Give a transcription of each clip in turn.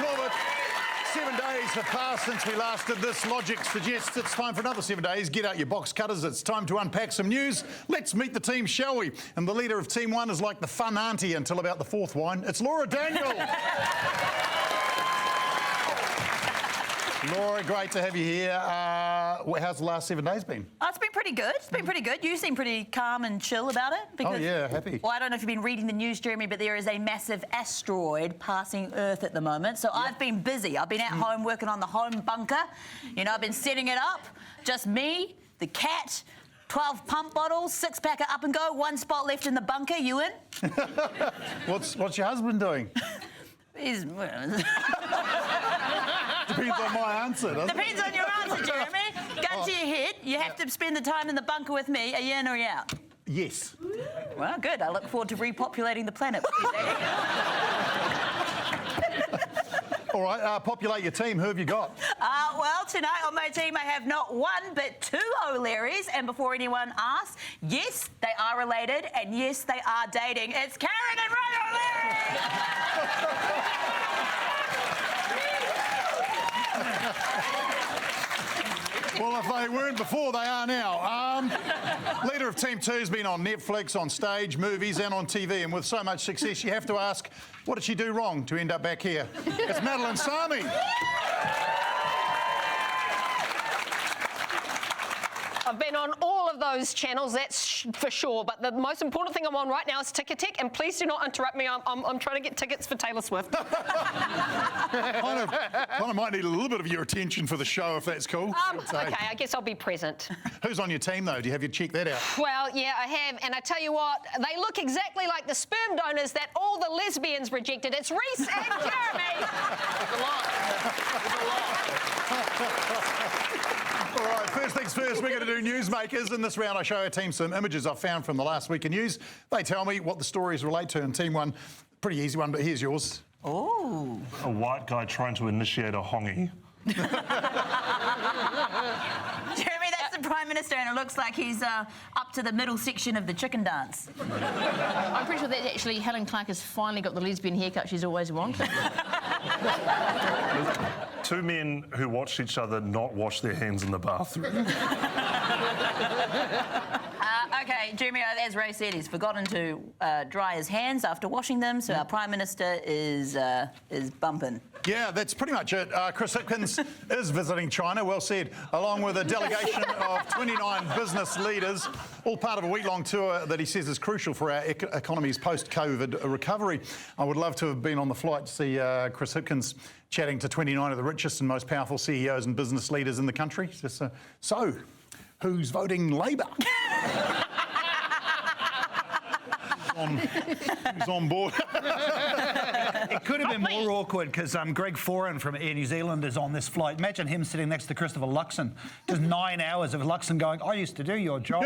Corbett. 7 days have passed since we last did this. Logic suggests it's time for another 7 days. Get out your box cutters. It's time to unpack some news. Let's meet the team, shall we? And the leader of Team 1 is like the fun auntie until about the fourth wine. It's Laura Daniel. Laura, great to have you here. How's the last 7 days been? Oh, it's been pretty good. It's been pretty good. You seem pretty calm and chill about it. Because, oh, yeah, happy. Well, I don't know if you've been reading the news, Jeremy, but there is a massive asteroid passing Earth at the moment. So I've been busy. I've been at home working on the home bunker. You know, I've been setting it up. Just me, the cat, 12 pump bottles, 6-packer up and go, 1 spot left in the bunker. You in? What's your husband doing? He's... Depends on my answer, doesn't it? Depends on your answer, Jeremy. Gun to your head. You have to spend the time in the bunker with me. Are you in or are you out? Yes. Well, good. I look forward to repopulating the planet with you, Daddy. All right, populate your team. Who have you got? Well, tonight on my team, I have not one, but 2 O'Learys. And before anyone asks, yes, they are related, and yes, they are dating. It's Karen and Ray O'Leary! Well, if they weren't before, they are now. Leader of Team 2 has been on Netflix, on stage, movies and on TV, and with so much success, you have to ask, what did she do wrong to end up back here? It's Madeline Sami. I've been on all of those channels, that's for sure, but the most important thing I'm on right now is Ticketek, and please do not interrupt me. I'm trying to get tickets for Taylor Swift. kind of might need a little bit of your attention for the show, if that's cool. Okay, I guess I'll be present. Who's on your team, though? Do you have you check that out? Well, yeah, I have, and I tell you what, they look exactly like the sperm donors that all the lesbians rejected. It's Rhys and Jeremy. All right, first things first, we're going to do Newsmakers. In this round, I show our team some images I've found from the last week in news. They tell me what the stories relate to. And Team 1, pretty easy one, but here's yours. Oh. A white guy trying to initiate a hongy. Jeremy, that's the Prime Minister, and it looks like he's up to the middle section of the chicken dance. I'm pretty sure that actually Helen Clark has finally got the lesbian haircut she's always wanted. 2 men who watched each other not wash their hands in the bathroom. OK, Jeremy, as Ray said, he's forgotten to dry his hands after washing them, so our Prime Minister is bumping. Yeah, that's pretty much it. Chris Hipkins is visiting China, well said, along with a delegation of 29 business leaders, all part of a week-long tour that he says is crucial for our economy's post-COVID recovery. I would love to have been on the flight to see Chris Hipkins chatting to 29 of the richest and most powerful CEOs and business leaders in the country. So, who's voting Labour? Who's on board? It could have been more awkward because Greg Foran from Air New Zealand is on this flight. Imagine him sitting next to Christopher Luxon. Just 9 hours of Luxon going, I used to do your job.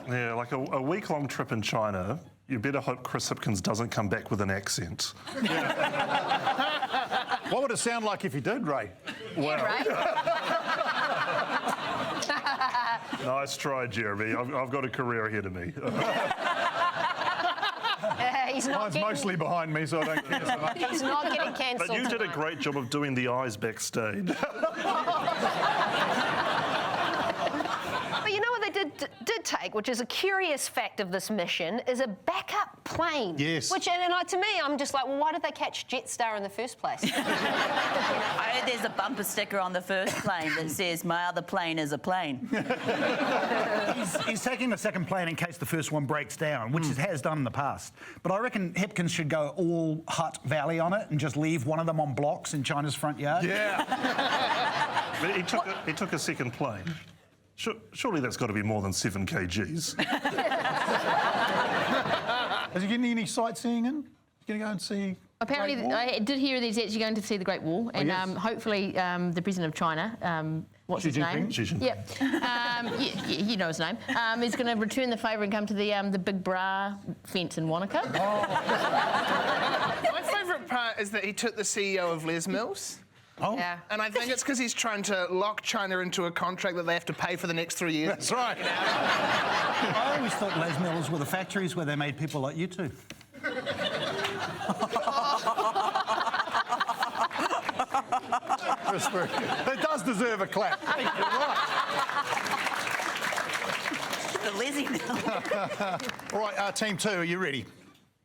Yeah, like a week-long trip in China, you better hope Chris Hipkins doesn't come back with an accent. What would it sound like if he did, Ray? Well, yeah, Ray. Nice try, Jeremy. I've got a career ahead of me. Mine's mostly behind me, so I don't care so much. He's not getting cancelled. But you did a great job of doing the eyes backstage. But you know what they did take, which is a curious fact of this mission, is a backup plane. Yes. Which, and to me, I'm just like, well, why did they catch Jetstar in the first place? I heard there's a bumper sticker on the first plane that says, my other plane is a plane. He's taking a second plane in case the first one breaks down, which it has done in the past. But I reckon Hipkins should go all Hutt Valley on it and just leave one of them on blocks in China's front yard. Yeah. But he took a second plane. Surely that's got to be more than 7 kgs. Is he getting any sightseeing in? He's going to go and see... Apparently, I did hear that he's actually going to see the Great Wall, and hopefully the President of China, what's his name? Xi Jinping. Yep. You know his name. Is going to return the favour and come to the Big Bra fence in Wanaka. Oh. My favourite part is that he took the CEO of Les Mills. Oh. Yeah. And I think it's because he's trying to lock China into a contract that they have to pay for the next 3 years. That's right. I always thought Les Mills were the factories where they made people like you two. Chris. It does deserve a clap. You're right. The Leslie now. All right, Team 2, are you ready?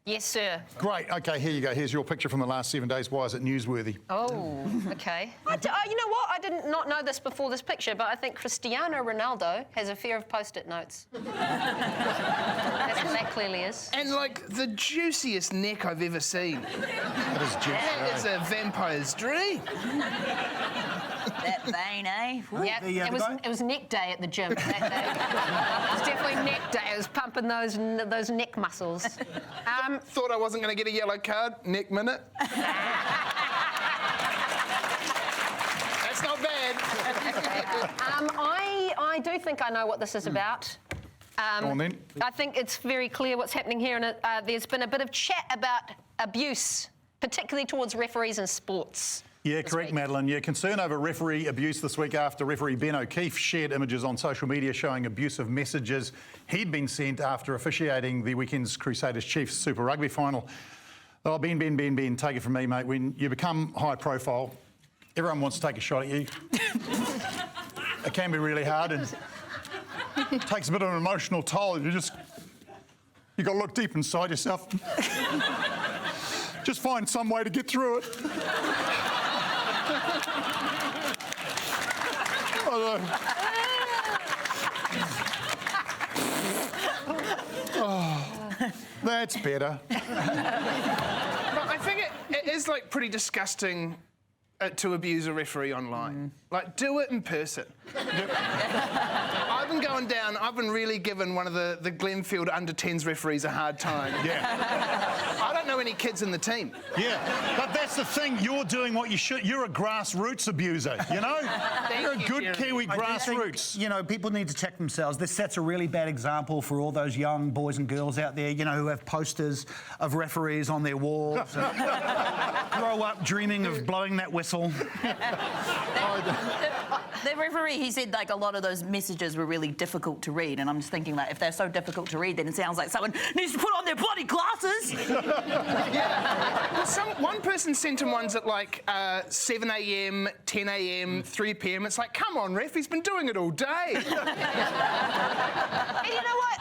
Yes, sir. Great. Okay, here you go. Here's your picture from the last 7 days. Why is it newsworthy? Oh, okay. You know what? I did not know this before this picture, but I think Cristiano Ronaldo has a fear of Post-it notes. That's what that clearly is. And like the juiciest neck I've ever seen. That is juicy. That is a vampire's dream. That vein, eh? Yeah, it was neck day at the gym that day. It was definitely neck day. I was pumping those neck muscles. Thought I wasn't going to get a yellow card. Neck minute. That's not bad. I do think I know what this is about. Go on then. I think it's very clear what's happening here, and there's been a bit of chat about abuse, particularly towards referees in sports. Yeah, correct, Madeline. Yeah, concern over referee abuse this week after referee Ben O'Keefe shared images on social media showing abusive messages he'd been sent after officiating the weekend's Crusaders-Chiefs Super Rugby final. Oh, Ben, take it from me, mate. When you become high profile, everyone wants to take a shot at you. It can be really hard and it takes a bit of an emotional toll. You've got to look deep inside yourself. Just find some way to get through it. Oh, that's better. But I think it is like pretty disgusting to abuse a referee online. Like, do it in person. I've been going down, I've been really giving one of the Glenfield under-10s referees a hard time. Yeah. I don't know any kids in the team. Yeah, but that's the thing. You're doing what you should. You're a grassroots abuser, you know? You're a good Kiwi grassroots. You know, people need to check themselves. This sets a really bad example for all those young boys and girls out there, you know, who have posters of referees on their walls. And grow up dreaming of blowing that whistle. The referee, he said, like, a lot of those messages were really difficult to read, and I'm just thinking, like, if they're so difficult to read, then it sounds like someone needs to put on their bloody glasses. Yeah. Well, one person sent him ones at like 7 a.m, 10 a.m, 3 p.m. It's like, come on, ref, he's been doing it all day. And you know what?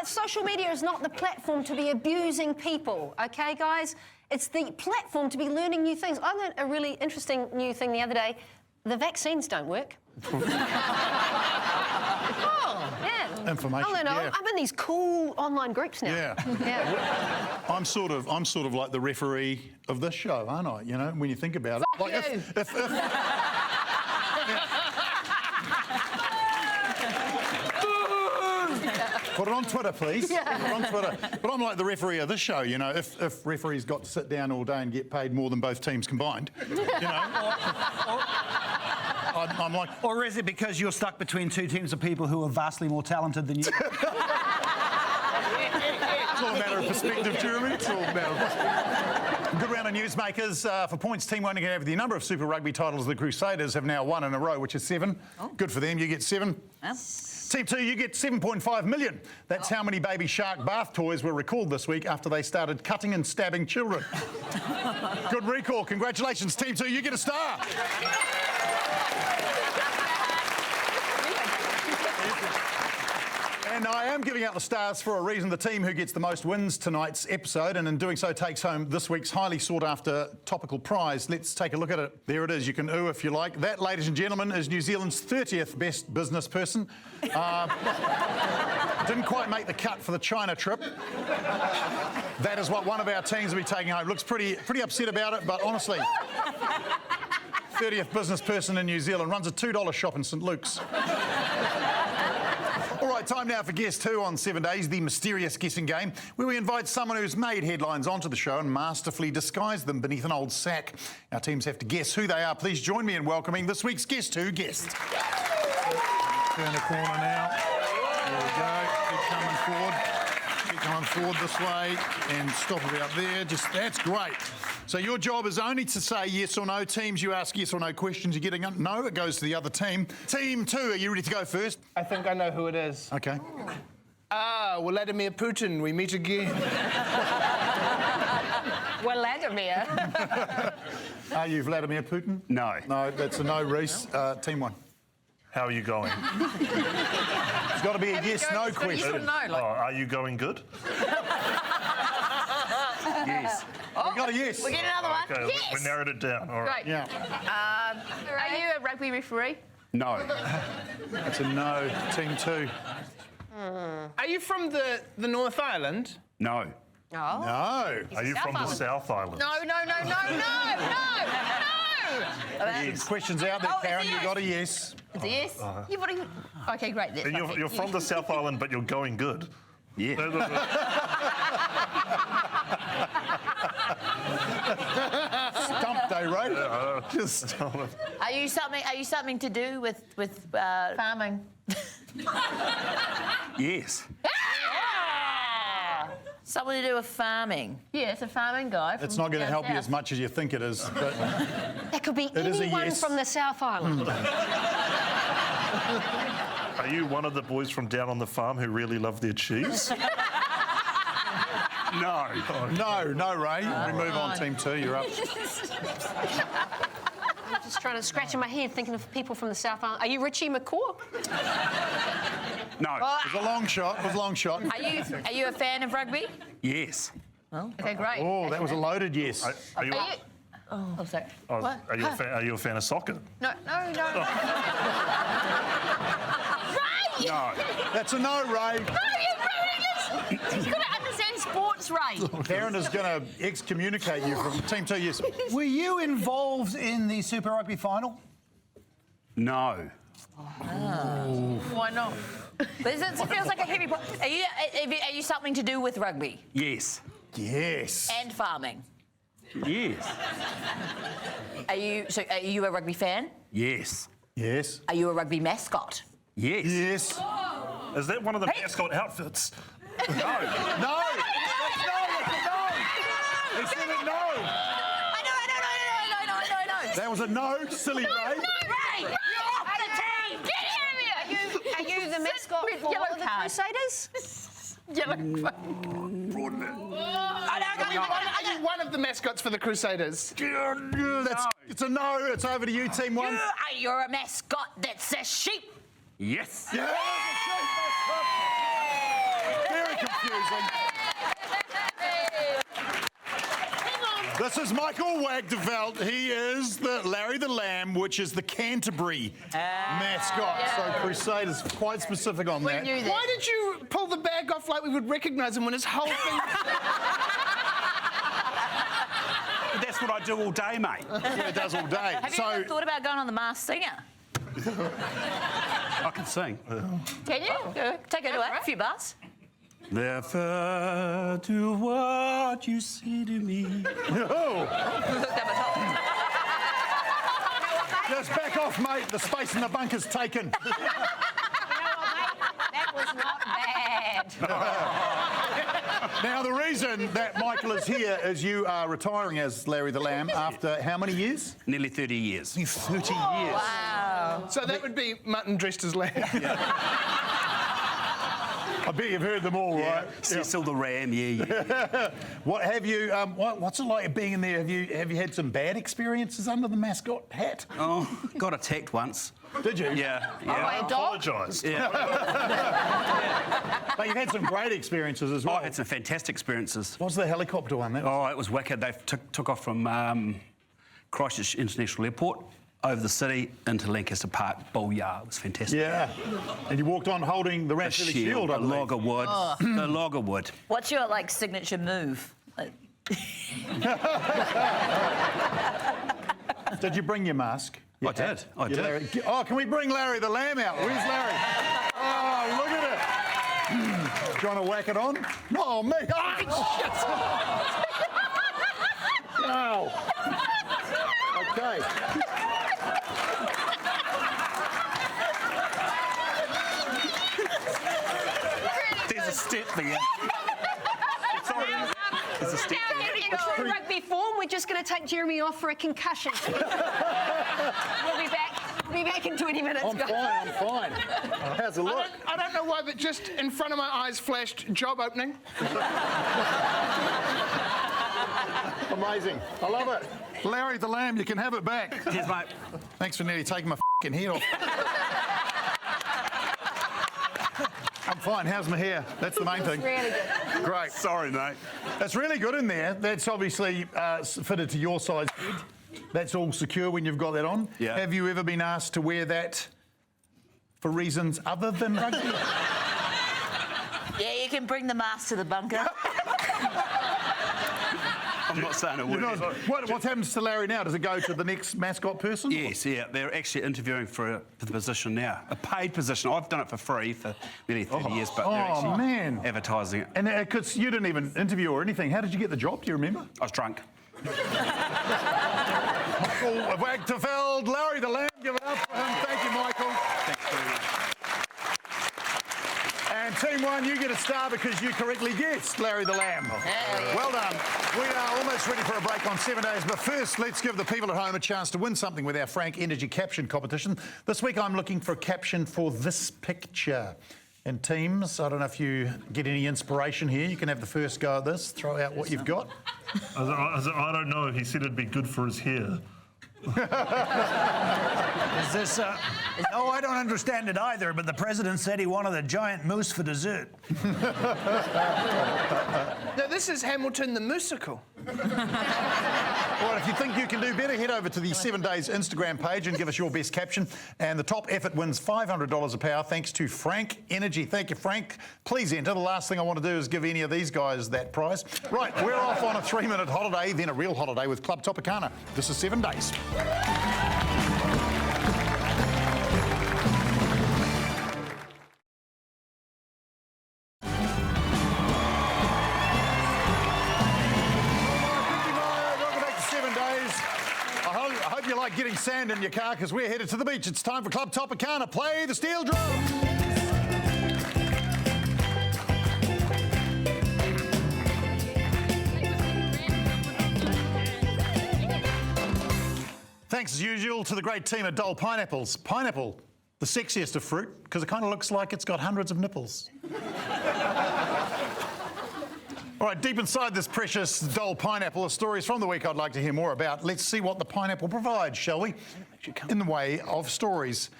Social media is not the platform to be abusing people, okay, guys? It's the platform to be learning new things. I learned a really interesting new thing the other day. The vaccines don't work. Oh, yeah. Information. I'm in these cool online groups now. Yeah. Yeah. I'm sort of like the referee of this show, aren't I? You know, when you think about it. Fuck Like you. if Put it on Twitter, please. Put it on Twitter. But I'm like the referee of this show, you know. If referees got to sit down all day and get paid more than both teams combined, you know. I'm like... Or is it because you're stuck between two teams of people who are vastly more talented than you? It's all a matter of perspective, Jeremy. It's all a matter of perspective. Good round of newsmakers. For points, Team 1 to have the number of Super Rugby titles the Crusaders have now won in a row, which is 7. Oh. Good for them. You get 7. Well. Team 2, you get 7.5 million. That's how many baby shark bath toys were recalled this week after they started cutting and stabbing children. Good recall. Congratulations, Team 2. You get a star. And I am giving out the stars for a reason. The team who gets the most wins tonight's episode, and in doing so takes home this week's highly sought-after topical prize. Let's take a look at it. There it is. You can ooh if you like. That, ladies and gentlemen, is New Zealand's 30th best business person. Didn't quite make the cut for the China trip. That is what one of our teams will be taking home. Looks pretty upset about it, but honestly, 30th business person in New Zealand, runs a $2 shop in St Luke's. All right, time now for Guess Who on 7 Days, the mysterious guessing game, where we invite someone who's made headlines onto the show and masterfully disguised them beneath an old sack. Our teams have to guess who they are. Please join me in welcoming this week's Guess Who guest. Turn the corner now. There we go. Keep coming forward. Keep coming forward this way and stop about there. That's great. So your job is only to say yes or no. Teams, you ask yes or no questions. You're getting no, it goes to the other team. Team 2, are you ready to go first? I think I know who it is. Okay. Vladimir Putin, we meet again. Vladimir. Are you Vladimir Putin? No. No, that's a no, Rhys. Team one. How are you going? It's got to be a yes/no question. Are you going good? Yes. We got a yes. We get another one. Okay, Yes. we narrowed it down. All right. Great. Yeah. Are you a rugby referee? No. That's a no. Team two. Are you from the North Island? No. No. Are you from the Island. South Island? No. Questions out there, Oh, it's a Karen. You yes. got a yes. It's a yes. You've already... Okay, great. That's And perfect. you're from the South Island, but you're going good. Yeah. Stump day, right? Just Are you something to do with Farming. Yes. something to do with farming? Yeah, it's a farming guy. It's not going to help you as much as you think it is. But That could be is a anyone yes. from the South Island. Are you one of the boys from down on the farm who really love their cheese? No. no, Ray. We move on, team two. You're up. I'm just trying to scratch in my head thinking of people from the South Island. Are you Richie McCaw? No. It was a long shot. It was a long shot. Are you a fan of rugby? Yes. Okay, great. Oh, that was a loaded yes. Are you, Are you... Oh, sorry. What? are you a fan of soccer? No. No. That's a no, Ray. He's got to understand sports, Ray. Karen is going to excommunicate you from team two. Yes. Were you involved in the Super Rugby final? No. Why not? It feels like a heavy point. Are you something to do with rugby Yes. Yes. and farming? Yes. Are you a rugby fan? Yes. Yes. Are you a rugby mascot? Yes. Yes. Is that one of the mascot outfits? No. No. He said it no. I know. That was a no, silly Ray. Ray, you're off the team. Get out of here! Are you the mascot for Yellow the card. Crusaders? Yellow. Are you one of the mascots for the Crusaders? It's a no. It's over to you, team one. You're a mascot that's a sheep. Yes. Yeah. Very confusing. This is Michael Wagdeveld. He is the Larry the Lamb, which is the Canterbury mascot. So Crusaders quite specific on that. Knew that. Why did you pull the bag off like we would recognise him when his whole thing... That's what I do all day, mate. Yeah, it does all day. Have you ever thought about going on The Masked Singer? I can sing. Can you? Take it away. A few bars. Never do what you say to me. Just back off, mate. The space in the bunker's taken. That was not bad. Now, the reason that Michael is here is you are retiring as Larry the Lamb after how many years? Nearly 30 years. 30 years. Wow. So that would be mutton dressed as lamb. I bet you've heard them all, right? Cecil the Ram, yeah. What have you? What's it like being in there? Have you had some bad experiences under the mascot hat? Oh, got attacked once. Did you? Yeah. By a dog? Apologise. Yeah. But you've had some great experiences as well. I had some fantastic experiences. What's the helicopter one? That was... Oh, it was wicked. They took off from Christchurch International Airport over the city into Lancaster Park. Booyah. It was fantastic. Yeah. And you walked on holding the Ranfurly Shield, I a believe. log of wood. The log of wood. What's your signature move? Did you bring your mask? I did. I did. Larry. Oh, can we bring Larry the Lamb out? Where's Larry? Oh, look at it. Do you want to whack it on? Oh, me. Oh, shit. Wow. Okay. There's a step there. Sorry. There's a step there. In true rugby form, we're just going to take Jeremy off for a concussion. We'll be back. We'll be back in 20 minutes. I'm fine. How's it look? I don't know why, but just in front of my eyes flashed job opening. Amazing. I love it. Larry the Lamb, you can have it back. Cheers, mate. Thanks for nearly taking my f***ing head off. I'm fine. How's my hair? That's the main thing. Really good. Great. Sorry, mate. That's really good in there. That's obviously fitted to your size head. That's all secure when you've got that on. Yeah. Have you ever been asked to wear that for reasons other than rugby? Yeah, you can bring the mask to the bunker. I'm not saying it would. What happens to Larry now? Does it go to the next mascot person? Yes, yeah. They're actually interviewing for the position now. A paid position. I've done it for free for nearly 30 years, but they're actually man. advertising it. And because you didn't even interview or anything, how did you get the job? Do you remember? I was drunk. Michael Wagterfeld, Larry the Lamb, give it up for him. Thank you, Michael. Thanks very much. And Team 1, you get a star because you correctly guessed Larry the Lamb. Well done. We are almost ready for a break on 7 days, but first, let's give the people at home a chance to win something with our Frank Energy Caption competition. This week, I'm looking for a caption for this picture. And teams, I don't know if you get any inspiration here. You can have the first go at this. Throw out what you've got. I don't know. He said it'd be good for his hair. Is this... No, I don't understand it either, but the president said he wanted a giant moose for dessert. No, this is Hamilton the Musical. Well, if you think you can do better, head over to the 7 Days Instagram page and give us your best caption. And the top effort wins $500 a power thanks to Frank Energy. Thank you, Frank. Please enter. The last thing I want to do is give any of these guys that prize. Right, we're off on a 3-minute holiday, then a real holiday with Club Tropicana. This is 7 Days. I hope you like getting sand in your car because we're headed to the beach. It's time for Club Tropicana. Play the steel drum. Thanks as usual to the great team at Dole Pineapples. Pineapple, the sexiest of fruit because it kind of looks like it's got hundreds of nipples. All right, deep inside this precious Dole pineapple are stories from the week I'd like to hear more about. Let's see what the pineapple provides, shall we? In the way of stories.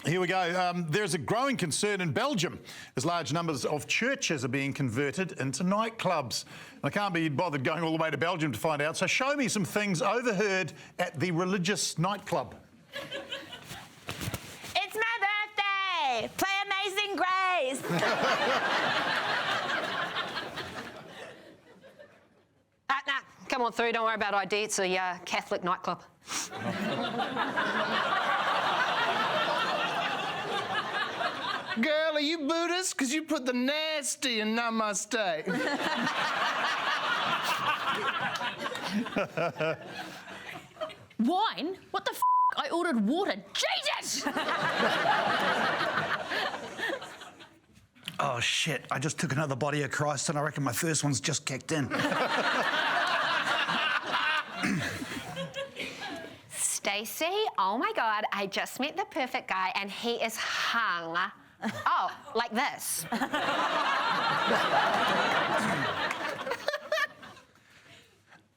Here we go. There's a growing concern in Belgium as large numbers of churches are being converted into nightclubs. And I can't be bothered going all the way to Belgium to find out, so show me some things overheard at the religious nightclub. It's my birthday! Play Amazing Grace! Nah, come on through. Don't worry about ID. It's a Catholic nightclub. Girl, are you Buddhist? Because you put the nasty in namaste. Wine? What the f***? I ordered water. Jesus! Oh, shit. I just took another body of Christ and I reckon my first one's just kicked in. Stacey, oh my God, I just met the perfect guy and he is hung. Oh, like this.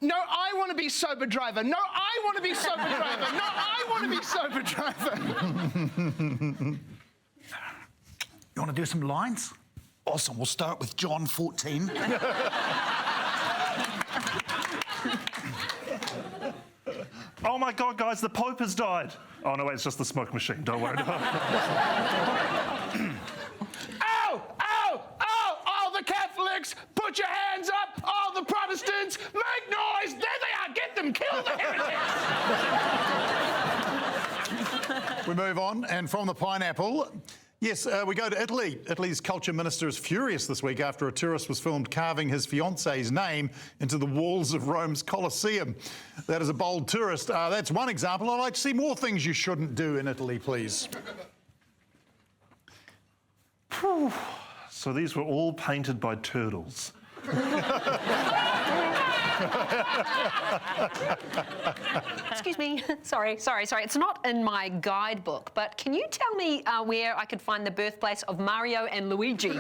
No, I want to be sober driver. No, I want to be sober driver. No, I want to be sober driver. You want to do some lines? Awesome. We'll start with John 14. Oh my God, guys, the Pope has died. Oh no, wait, it's just the smoke machine. Don't worry. Oh, oh, oh, all the Catholics, put your hands up. All the Protestants, make noise. There they are. Get them. Kill the heretics. We move on, and from the pineapple, yes, we go to Italy. Italy's culture minister is furious this week after a tourist was filmed carving his fiancée's name into the walls of Rome's Colosseum. That is a bold tourist. That's one example. I'd like to see more things you shouldn't do in Italy, please. So these were all painted by turtles. Excuse me. Sorry. It's not in my guidebook, but can you tell me where I could find the birthplace of Mario and Luigi?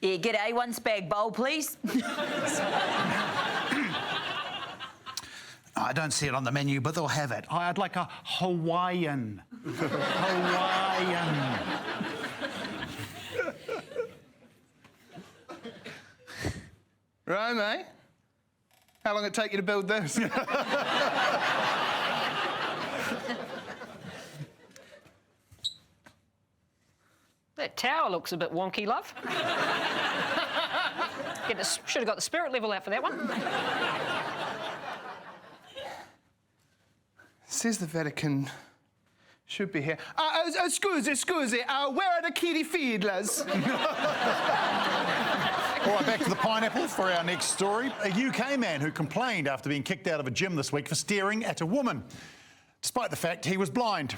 Yeah, g'day, one spag bowl, please. I don't see it on the menu, but they'll have it. I'd like a Hawaiian. Hawaiian. Right, mate? How long did it take you to build this? That tower looks a bit wonky, love. Should have got the spirit level out for that one. Says the Vatican should be here. Scusi, where are the kitty fiddlers? All right, back to the pineapple for our next story. A UK man who complained after being kicked out of a gym this week for staring at a woman, despite the fact he was blind.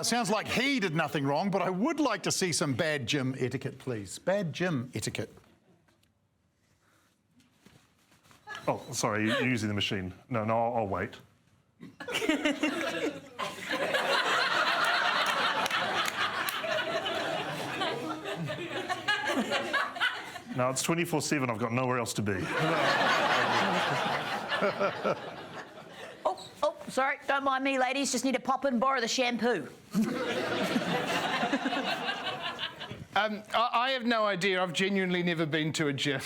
Sounds like he did nothing wrong, but I would like to see some bad gym etiquette, please. Bad gym etiquette. Oh, sorry, you're using the machine. No, I'll wait. No, it's 24/7. I've got nowhere else to be. Oh, sorry, don't mind me, ladies. Just need to pop in and borrow the shampoo. I have no idea. I've genuinely never been to a gym.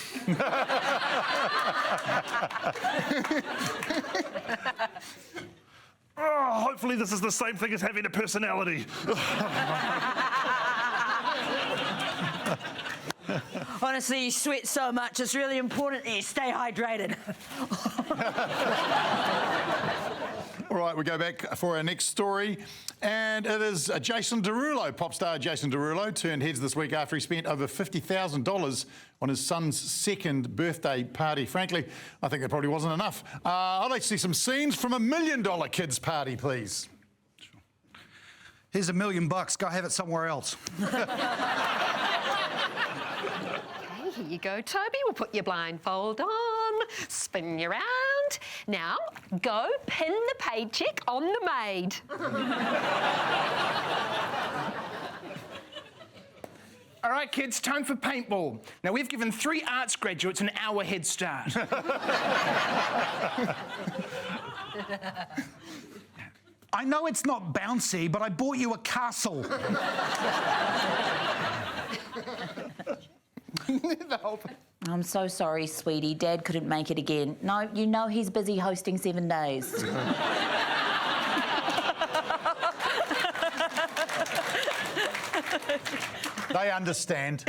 Oh, hopefully this is the same thing as having a personality. Honestly, you sweat so much, it's really important that you stay hydrated. All right, we go back for our next story, and it is Jason Derulo. Pop star Jason Derulo turned heads this week after he spent over $50,000 on his son's second birthday party. Frankly, I think that probably wasn't enough. I'd like to see some scenes from $1 million kids' party, please. Here's $1 million. Go have it somewhere else. Here you go, Toby. We'll put your blindfold on, spin you around. Now, go pin the paycheck on the maid. All right, kids, time for paintball. Now, we've given 3 arts graduates an hour head start. I know it's not bouncy, but I bought you a castle. I'm so sorry, sweetie. Dad couldn't make it again. No, you know he's busy hosting 7 days. They understand.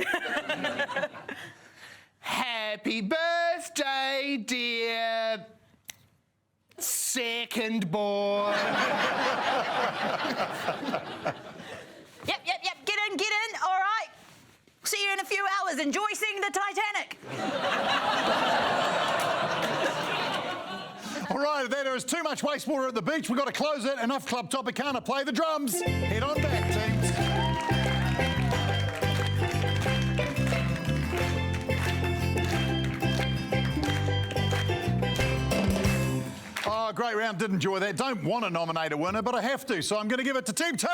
Happy birthday, dear second boy. Yep. Get in. All right. See you in a few hours. Enjoy seeing the Titanic. All right, there is too much wastewater at the beach. We've got to close it. Enough Club Tropicana. Play the drums. Head on back, teams. Oh, great round. Did enjoy that. Don't want to nominate a winner, but I have to, so I'm going to give it to Team 2.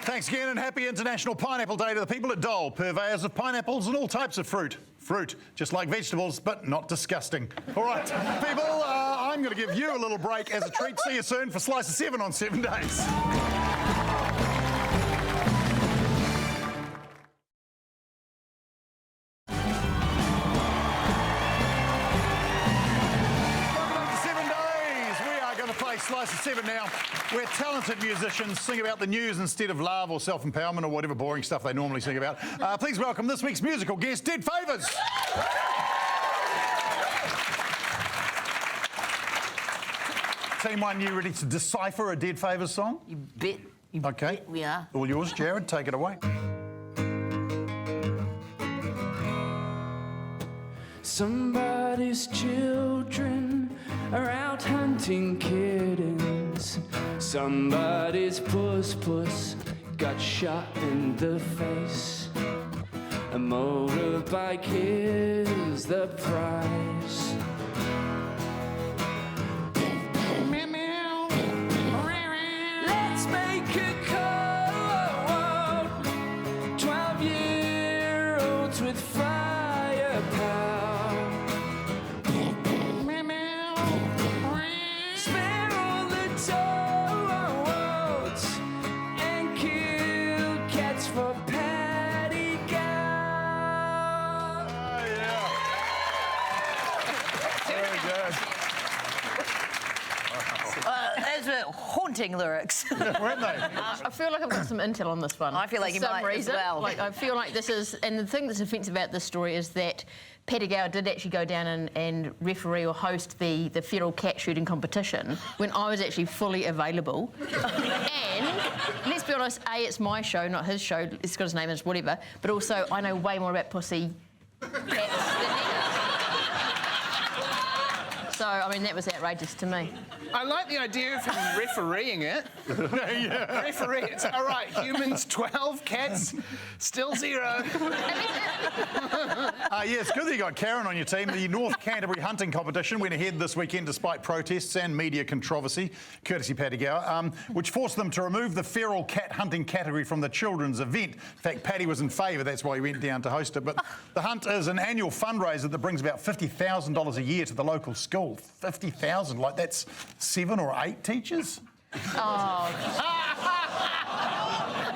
Thanks again, and happy International Pineapple Day to the people at Dole, purveyors of pineapples and all types of fruit. Fruit, just like vegetables, but not disgusting. All right, people, I'm going to give you a little break as a treat. See you soon for Slice of 7 on 7 days. Slice of 7 now, where talented musicians sing about the news instead of love or self-empowerment or whatever boring stuff they normally sing about. Please welcome this week's musical guest, Dead Favours. Team 1, you ready to decipher a Dead Favours song? You bet. Okay. We are. All yours, Jared. Take it away. Somebody's children are out hunting kittens. Somebody's puss got shot in the face. A motorbike is the price. Let's make a call hunting lyrics. Weren't they? I feel like I've got some intel on this one. I feel like for you some might as reason. well. Like, I feel like this is, and the thing that's offensive about this story is that Paddy Gower did actually go down and referee or host the feral cat shooting competition when I was actually fully available. And let's be honest, A, it's my show, not his show. It's got his name, it's whatever. But also, I know way more about pussy cats than he does. So, I mean, that was outrageous to me. I like the idea of him refereeing it. Referee it. All right, humans 12, cats still 0. Yeah, it's good that you got Karen on your team. The North Canterbury hunting competition went ahead this weekend despite protests and media controversy, courtesy Paddy Gower, which forced them to remove the feral cat hunting category from the children's event. In fact, Paddy was in favour, that's why he went down to host it. But the hunt is an annual fundraiser that brings about $50,000 a year to the local school. 50,000, like that's 7 or 8 teachers? Oh.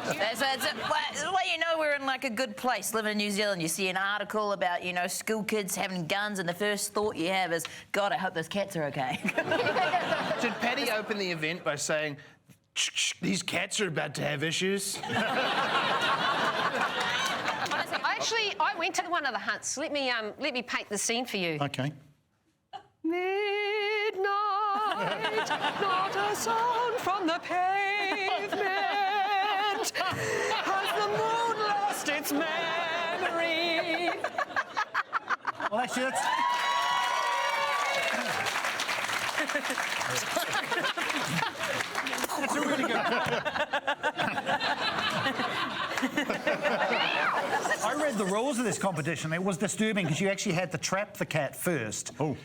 Well, you know we're in like a good place living in New Zealand. You see an article about, you know, school kids having guns and the first thought you have is, God, I hope those cats are okay. Did Paddy open the event by saying, shh, these cats are about to have issues? Actually, I went to one of the hunts. Let me paint the scene for you. Okay. Midnight, not a sound from the pavement. Has the moon lost its memory? Well, actually, that's... That's a really good... I read the rules of this competition. It was disturbing because you actually had to trap the cat first to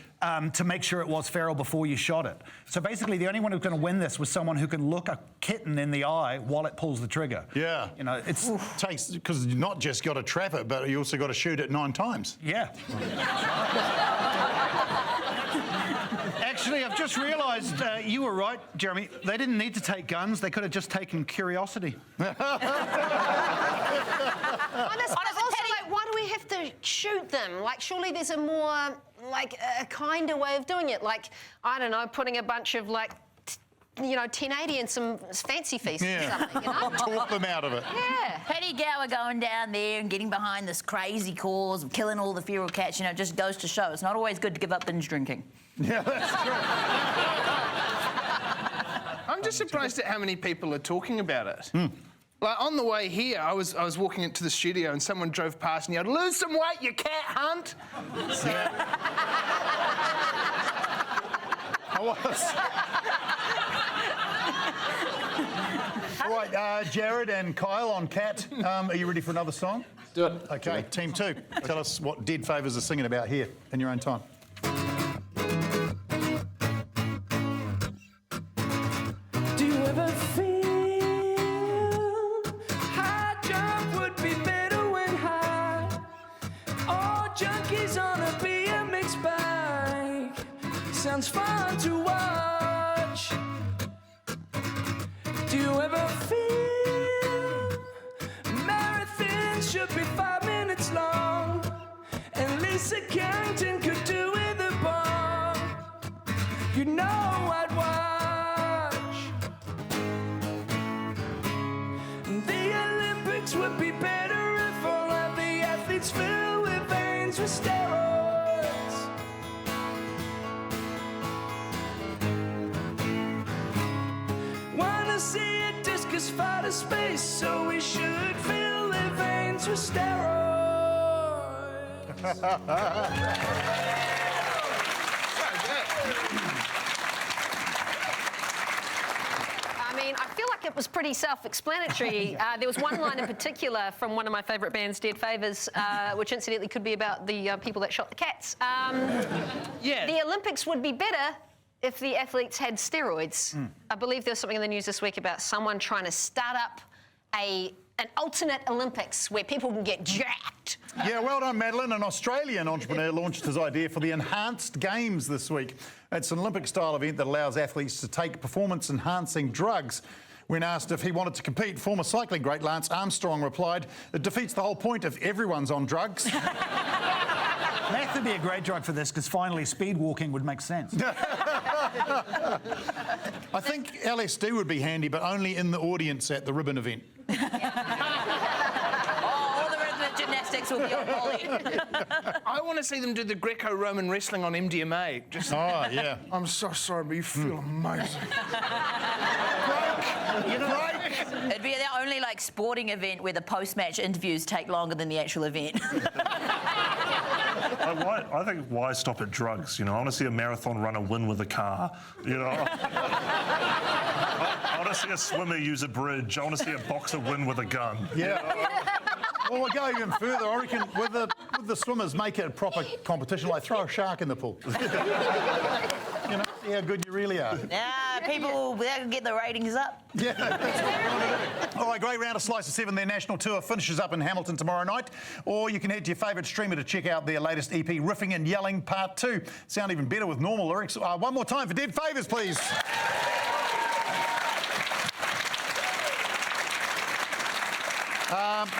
make sure it was feral before you shot it. So basically, the only one who's going to win this was someone who can look a kitten in the eye while it pulls the trigger. Yeah. You know, it's... takes, because you not just got to trap it, but you also got to shoot it 9 times. Yeah. Actually, I've just realised you were right, Jeremy. They didn't need to take guns. They could have just taken curiosity. Honestly, like, why do we have to shoot them? Like, surely there's a more, like, a kinder way of doing it. Like, I don't know, putting a bunch of, like, you know, 1080 and some fancy feast or something, you know? Talk them out of it. Yeah. Paddy Gower going down there and getting behind this crazy cause of killing all the feral cats, you know, just goes to show it's not always good to give up binge drinking. Yeah, that's true. I'm just surprised at how many people are talking about it. Like, on the way here, I was walking into the studio and someone drove past and yelled, "Lose some weight, you cat hunt!" I was. All right, Jared and Kyle on Cat, are you ready for another song? Do it. Okay, Team 2, tell us what Dead Favours are singing about here in your own time. Do you ever feel high jump would be better when high? All junkies on a BMX bike. Sounds fun to watch. Do you ever feel marathons should be 5 minutes long? And Lisa Carrington could do with a bomb. You know I'd watch. The Olympics would be better if all of the athletes filled with veins with steroids. Wanna see a discus fly to space, so we should fill their veins with steroids. I mean, I feel like it was pretty self-explanatory. There was one line in particular from one of my favourite bands, Dead Favours, which incidentally could be about the people that shot the cats. Yeah. The Olympics would be better if the athletes had steroids. I believe there was something in the news this week about someone trying to start up an alternate Olympics where people can get jacked. Yeah, well done, Madeline. An Australian entrepreneur launched his idea for the Enhanced Games this week. It's an Olympic-style event that allows athletes to take performance-enhancing drugs. When asked if he wanted to compete, former cycling great Lance Armstrong replied, "It defeats the whole point if everyone's on drugs." Meth would be a great drug for this because finally speed walking would make sense. I think LSD would be handy, but only in the audience at the ribbon event. All the rhythmic gymnastics will be on Molly. I want to see them do the Greco-Roman wrestling on MDMA. Just, Oh, yeah. I'm so sorry, but you feel amazing. Break. It'd be the only like sporting event where the post-match interviews take longer than the actual event. I think why stop at drugs? You know, I want to see a marathon runner win with a car. You know, I want to see a swimmer use a bridge. I want to see a boxer win with a gun. Yeah. Well, we'll go even further. I reckon with the swimmers, make it a proper competition, like throw a shark in the pool. You know, see how good you really are. Yeah, people, they'll get the ratings up. Yeah, that's what we want to do. All right, great round of Slice of Seven. Their national tour finishes up in Hamilton tomorrow night. Or you can head to your favourite streamer to check out their latest EP, Riffing and Yelling Part 2. Sound even better with normal lyrics. One more time for Dead Favours, please.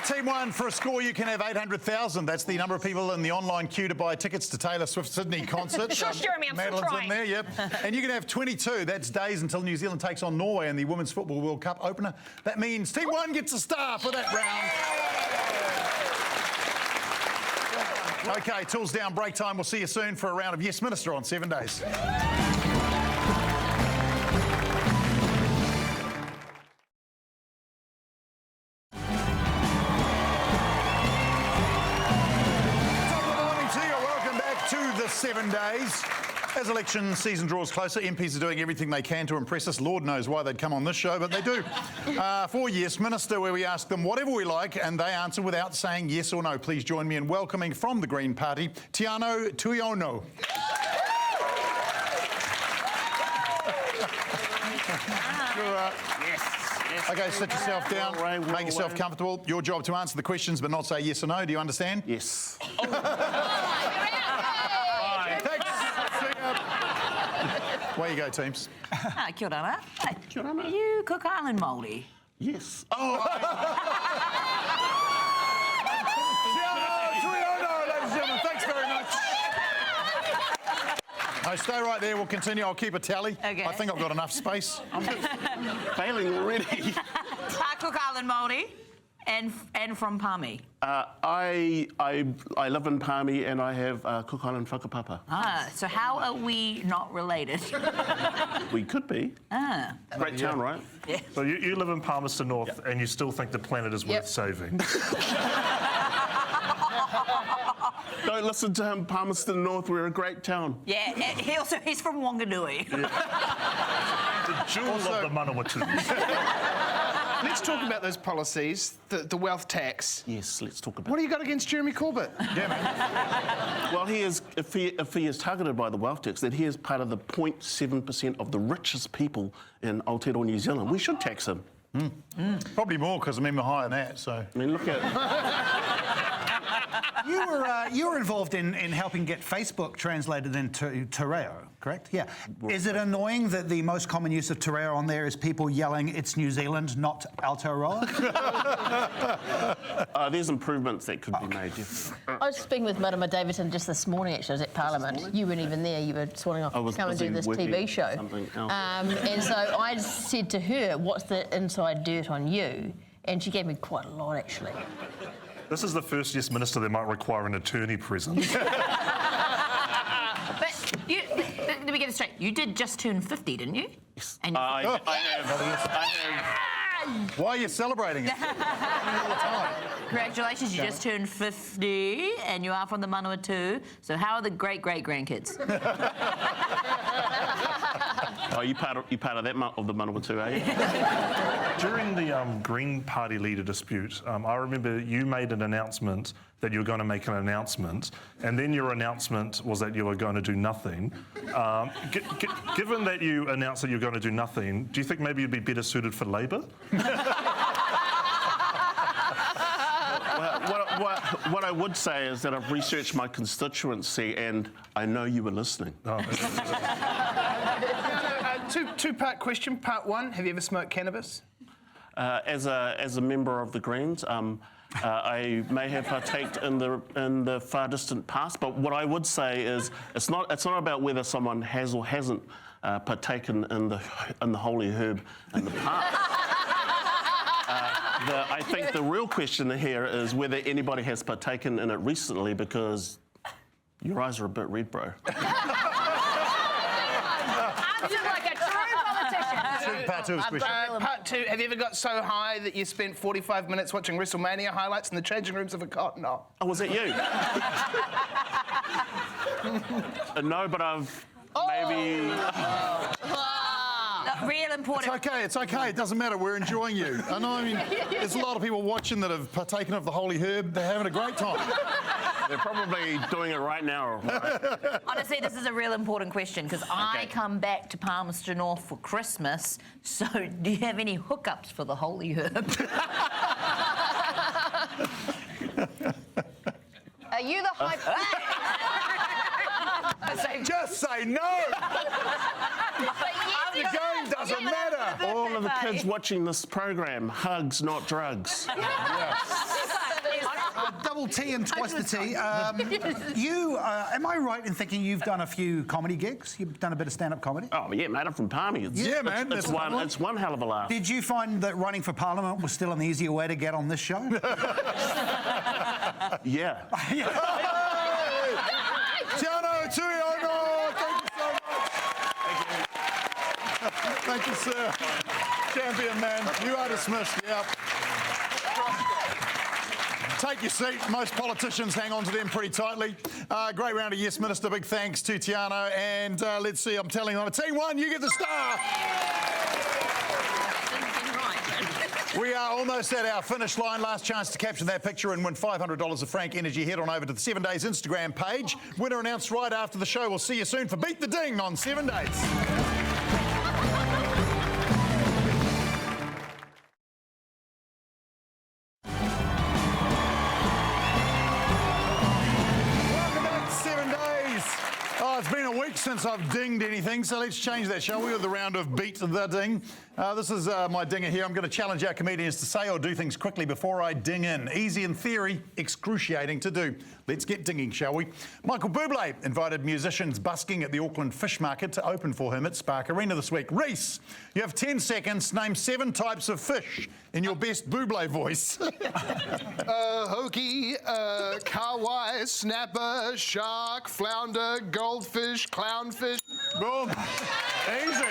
Team 1, for a score you can have 800,000. That's the number of people in the online queue to buy tickets to Taylor Swift's Sydney concert. Shush, Jeremy, I'm still Madeline's trying. in there, yep. And you can have 22. That's days until New Zealand takes on Norway in the Women's Football World Cup opener. That means Team 1 gets a star for that round. OK, tools down, break time. We'll see you soon for a round of Yes Minister on 7 days. To the 7 days. As election season draws closer, MPs are doing everything they can to impress us. Lord knows why they'd come on this show, but they do. For Yes Minister, where we ask them whatever we like, and they answer without saying yes or no. Please join me in welcoming from the Green Party, Tiano Tuiono. OK, sit yourself down, make yourself comfortable. Your job to answer the questions but not say yes or no. Do you understand? Yes. Away you go, teams. Kia ora. Kia ora. Are you Cook Island Māori? Yes. Oh! Ladies and gentlemen, thanks very much. No, stay right there. We'll continue. I'll keep a tally. Okay. I think I've got enough space. I'm failing already. Cook Island Māori and from Palmy. I live in Palmy and I have Cook Island whakapapa. So how are we not related? We could be. Great town, right? Yeah. So you live in Palmerston North and you still think the planet is worth saving. Don't listen to him, Palmerston North. We're a great town. Yeah, he's from Wanganui. The jewel of the Manawatu. Let's talk about those policies, the wealth tax. Yes, let's talk about What do you got against Jeremy Corbett? Yeah, man. Well, he is, if he is targeted by the wealth tax, then he is part of the 0.7% of the richest people in Aotearoa, New Zealand. We should tax him. Probably more, because I mean, we're higher than that, so... I mean, look at... You were involved in helping get Facebook translated into Te Reo, correct? Yeah. Is it annoying that the most common use of Te Reo on there is people yelling, "It's New Zealand, not Aotearoa"? There's improvements that could be made, definitely. I was speaking with Marama Davidson just this morning, actually. I was at Parliament. You weren't even there. You were swanning off to come and do this TV show. And so I said to her, "What's the inside dirt on you?" And she gave me quite a lot, actually. This is the first Yes Minister that might require an attorney present. But let me get it straight. You did just turn 50, didn't you? Yes. And I have. Why are you celebrating it? All the time. Congratulations, you just turned 50 and you are from the Manawatu. So how are the great-great-grandkids? Oh, you part of that of the Manawatu, are you? During the Green Party leader dispute, I remember you made an announcement that you were going to make an announcement, and then your announcement was that you were going to do nothing. Given that you announced that you're going to do nothing, do you think maybe you'd be better suited for Labour? What I would say is that I've researched my constituency and I know you were listening. Oh. Two-part question. Part one, have you ever smoked cannabis? As a member of the Greens, I may have partaked in the far distant past, but what I would say is it's not about whether someone has or hasn't partaken in the holy herb in the past. I think the real question here is whether anybody has partaken in it recently, because your eyes are a bit red, bro. Answered like a true politician. Part two of his question. Part two, have you ever got so high that you spent 45 minutes watching WrestleMania highlights in the changing rooms of a cotton? Oh, was that you? No, but I've maybe... Real important. It's okay. It doesn't matter. We're enjoying you. I know, I mean, there's a lot of people watching that have partaken of the holy herb. They're having a great time. They're probably doing it right now. Right? Honestly, this is a real important question because I come back to Palmerston North for Christmas. So, do you have any hookups for the holy herb? Are you the hype? Just say no! The game doesn't matter. All of the kids watching this program, hugs, not drugs. Double T and twice the T. Am I right in thinking you've done a few comedy gigs? You've done a bit of stand-up comedy? Oh, yeah, mate, I'm from Palmy. It's one hell of a laugh. Did you find that running for Parliament was still an easier way to get on this show? Yeah. Tiano Tuiono, thank you so much. Thank you, sir. Champion, man. You are dismissed. Yep. Take your seat. Most politicians hang on to them pretty tightly. Great round of Yes Minister. Big thanks to Tiano. And let's see, I'm telling you, on a team one, you get the star. We are almost at our finish line. Last chance to capture that picture and win $500 of Frank Energy. Head on over to the 7 Days Instagram page. Winner announced right after the show. We'll see you soon for Beat the Ding on 7 Days. It's been a week since I've dinged anything, so let's change that, shall we, with the round of Beat the Ding. This is my dinger here. I'm going to challenge our comedians to say or do things quickly before I ding in. Easy in theory, excruciating to do. Let's get dinging, shall we? Michael Bublé invited musicians busking at the Auckland Fish Market to open for him at Spark Arena this week. Rhys, you have 10 seconds. Name 7 types of fish in your best Bublé voice. Hoagie, kahawai, snapper, shark, flounder, goldfish, clownfish. Boom. Easy.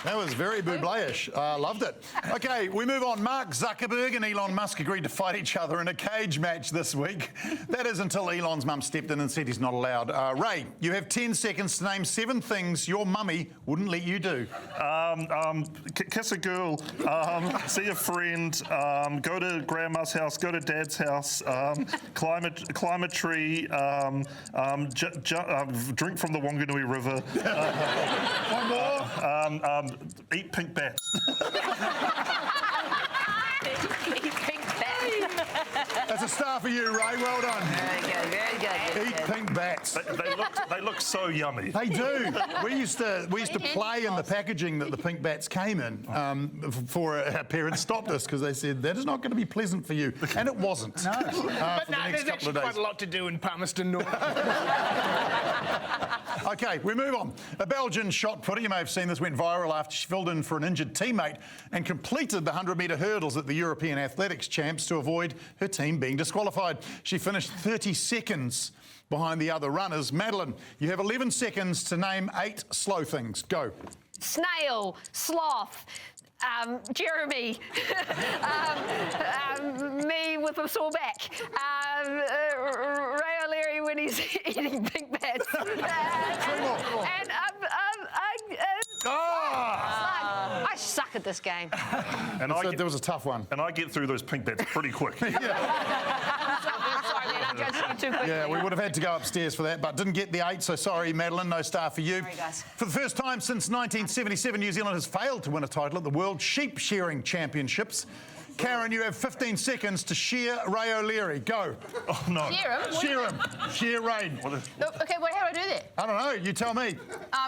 That was very Bublé-ish. Loved it. Okay, we move on. Mark Zuckerberg and Elon Musk agreed to fight each other in a cage match this week. That is until Elon's mum stepped in and said he's not allowed. Ray, you have 10 seconds to name 7 things your mummy wouldn't let you do. Kiss a girl, see a friend, go to grandma's house, go to dad's house, climb a tree, drink from the Wanganui River. One more. Eat pink bats. Eat pink bats. That's a star for you, Ray. Well done. Very good. Eat pink bats. They look so yummy. They do. We used to play in the packaging that the pink bats came in before our parents stopped us because they said that is not going to be pleasant for you, and it wasn't. No. But no, there's actually quite a lot to do in Palmerston North. Okay, we move on. A Belgian shot putter, you may have seen this, went viral after she filled in for an injured teammate and completed the 100-metre hurdles at the European Athletics Champs to avoid her team being disqualified. She finished 30 seconds behind the other runners. Madeline, you have 11 seconds to name 8 slow things. Go. Snail, sloth, Jeremy, me with a sore back, Ray O'Leary when he's eating pink bats, and I suck at this game. And there was a tough one. And I get through those pink bats pretty quick. Sorry, man, I just too quick. Yeah, we would have had to go upstairs for that, but didn't get the 8, so sorry, Madeline, no star for you. Sorry, guys. For the first time since 1977, New Zealand has failed to win a title at the World Sheep Shearing Championships. Karen, you have 15 seconds to shear Ray O'Leary. Go. Oh, no. Shear him? Shear Ray. Okay, well, how do I do that? I don't know. You tell me.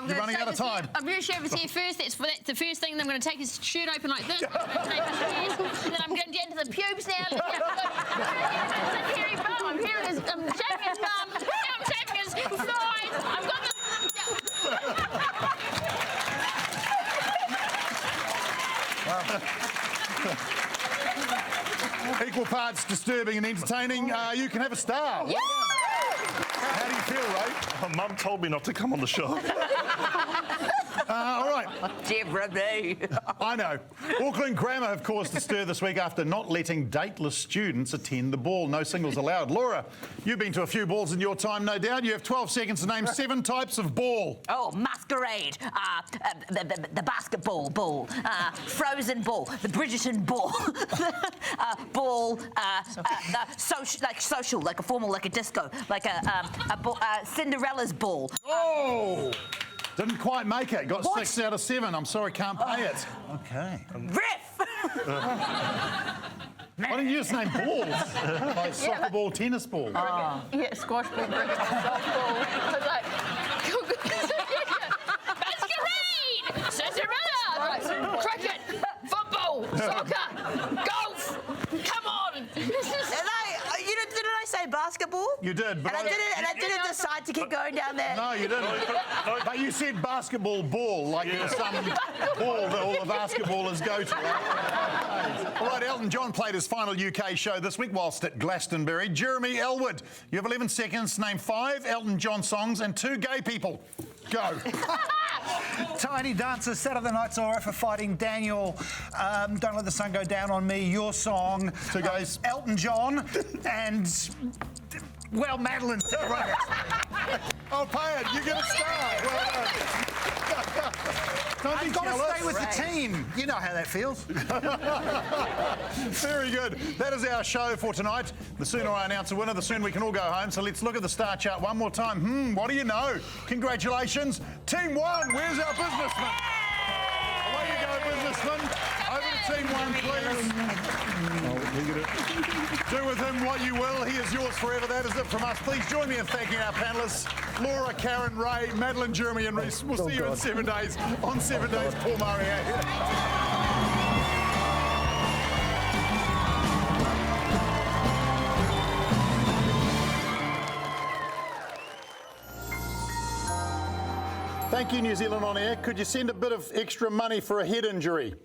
You're running out of time. I'm going to shave his hair first. That's the first thing. Then I'm going to take his shirt open like this. I'm going to take his ears. And then I'm going to get into the pubes now. It's a hairy bum. I'm shaving his bum. Now I'm shaving his thighs. I've got the... Equal parts disturbing and entertaining. You can have a star. Well done. How do you feel, Ray? Mum told me not to come on the show. All right. Jeremy. I know. Auckland Grammar have caused a stir this week after not letting dateless students attend the ball. No singles allowed. Laura, you've been to a few balls in your time, no doubt. You have 12 seconds to name 7 types of ball. Oh, masquerade, the basketball ball, frozen ball, the Bridgerton ball, ball, the social, like a formal, like a disco, like a Cinderella's ball. Oh! Didn't quite make it. Got 6 out of 7. I'm sorry, can't pay it. Okay. Riff! Why don't you just name balls? Like soccer ball, tennis ball. Yeah, squash ball, cricket, softball. I was like... Masquerade! Cinderella! Cricket! Football! Soccer! Golf! Come on! Didn't I say basketball? You did, but I didn't decide to keep going down there. No, you didn't. But you said basketball ball, like there's some ball that all the basketballers go to. All right, Elton John played his final UK show this week whilst at Glastonbury. Jeremy Elwood, you have 11 seconds to name 5 Elton John songs and 2 gay people. Go. Tiny Dancer, Saturday Night's Alright for Fighting Daniel, Don't Let the Sun Go Down on Me, your song. 2 guys. Elton John and, well, Madeline. Right. I'll pay it. You get a star. Well done. Don't be I've got jealous. to stay with the team. You know how that feels. Very good. That is our show for tonight. The sooner I announce a winner, the sooner we can all go home. So let's look at the star chart one more time. What do you know? Congratulations. Team 1, where's our businessman? Away you go, businessman. Over to Team 1, please. Do with him what you will. He is yours forever. That is it from us. Please join me in thanking our panellists, Laura, Karen, Ray, Madeline, Jeremy and Rhys. We'll see you in 7 days. On 7 days, Paul Murray. Thank you, New Zealand On Air. Could you send a bit of extra money for a head injury?